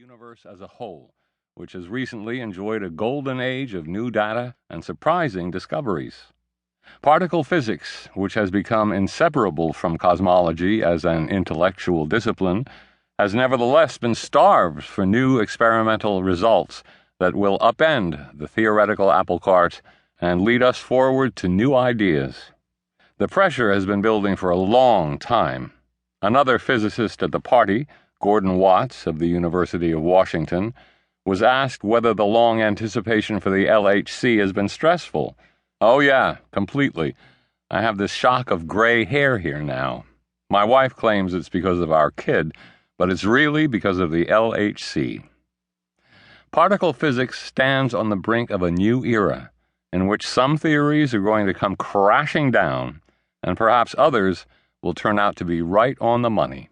universe as a whole, which has recently enjoyed a golden age of new data and surprising discoveries. Particle physics, which has become inseparable from cosmology as an intellectual discipline, has nevertheless been starved for new experimental results that will upend the theoretical apple cart and lead us forward to new ideas. The pressure has been building for a long time. Another physicist at the party, Gordon Watts of the University of Washington, was asked whether the long anticipation for the LHC has been stressful. "Oh yeah, completely. I have this shock of gray hair here now. My wife claims it's because of our kid, but it's really because of the LHC." Particle physics stands on the brink of a new era, in which some theories are going to come crashing down, and perhaps others will turn out to be right on the money.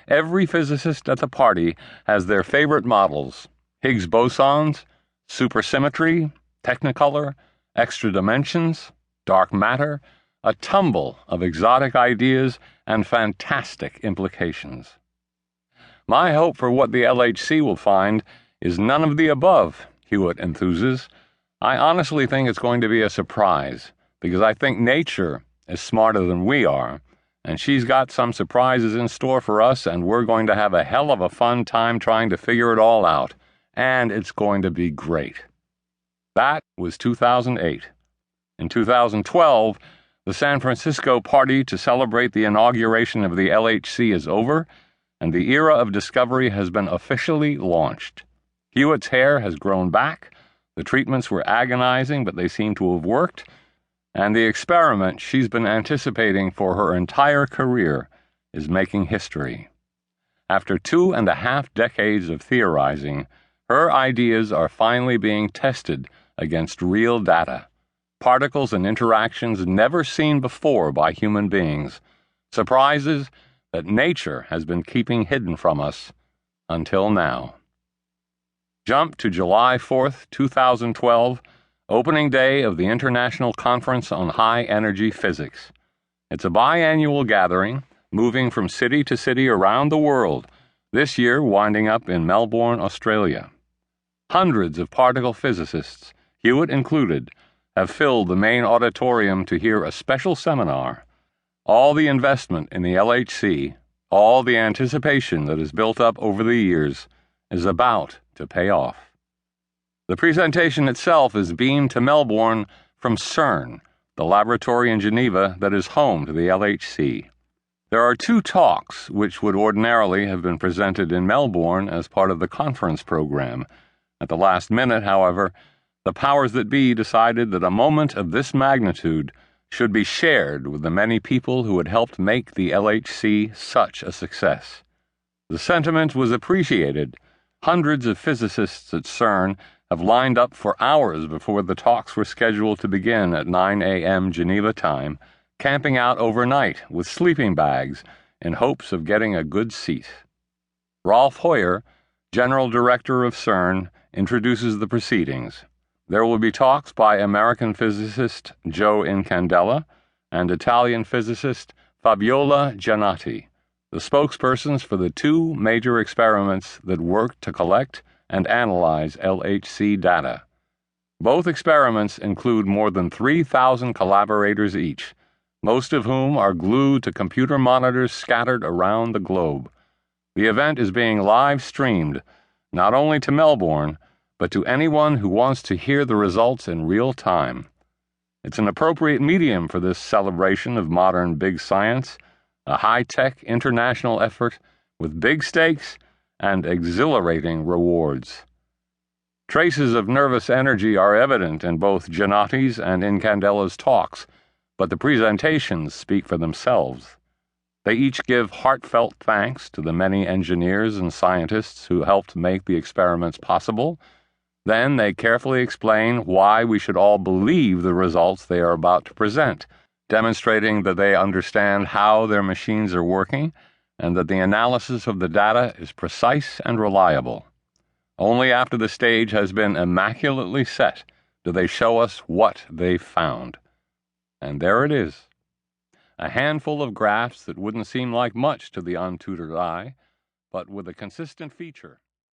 Every physicist at the party has their favorite models: Higgs bosons, supersymmetry, technicolor, extra dimensions, dark matter, a tumble of exotic ideas and fantastic implications. My hope for what the LHC will find is none of the above, Hewitt enthuses. I honestly think it's going to be a surprise, because I think nature is smarter than we are, and she's got some surprises in store for us, and we're going to have a hell of a fun time trying to figure it all out, and it's going to be great. That was 2008. In 2012, the San Francisco party to celebrate the inauguration of the LHC is over, and the era of discovery has been officially launched. Hewitt's hair has grown back, the treatments were agonizing, but they seem to have worked, and the experiment she's been anticipating for her entire career is making history. After 2.5 decades of theorizing, her ideas are finally being tested against real data, particles and interactions never seen before by human beings, surprises that nature has been keeping hidden from us until now. Jump to July 4th, 2012, opening day of the International Conference on High Energy Physics. It's a biannual gathering, moving from city to city around the world, this year winding up in Melbourne, Australia. Hundreds of particle physicists, Hewitt included, have filled the main auditorium to hear a special seminar. All the investment in the LHC, all the anticipation that has built up over the years, is about to pay off. The presentation itself is beamed to Melbourne from CERN, the laboratory in Geneva that is home to the LHC. There are 2 talks which would ordinarily have been presented in Melbourne as part of the conference program. At the last minute, however, the powers that be decided that a moment of this magnitude should be shared with the many people who had helped make the LHC such a success. The sentiment was appreciated. Hundreds of physicists at CERN have lined up for hours before the talks were scheduled to begin at 9 a.m. Geneva time, camping out overnight with sleeping bags in hopes of getting a good seat. Rolf Hoyer, General Director of CERN, introduces the proceedings. There will be talks by American physicist Joe Incandela and Italian physicist Fabiola Giannati, the spokespersons for the 2 major experiments that work to collect and analyze LHC data. Both experiments include more than 3,000 collaborators each, most of whom are glued to computer monitors scattered around the globe. The event is being live-streamed, not only to Melbourne, but to anyone who wants to hear the results in real time. It's an appropriate medium for this celebration of modern big science, a high-tech international effort with big stakes and exhilarating rewards. Traces of nervous energy are evident in both Giannati's and Incandela's talks, but the presentations speak for themselves. They each give heartfelt thanks to the many engineers and scientists who helped make the experiments possible. Then they carefully explain why we should all believe the results they are about to present, demonstrating that they understand how their machines are working and that the analysis of the data is precise and reliable. Only after the stage has been immaculately set do they show us what they've found. And there it is. A handful of graphs that wouldn't seem like much to the untutored eye, but with a consistent feature.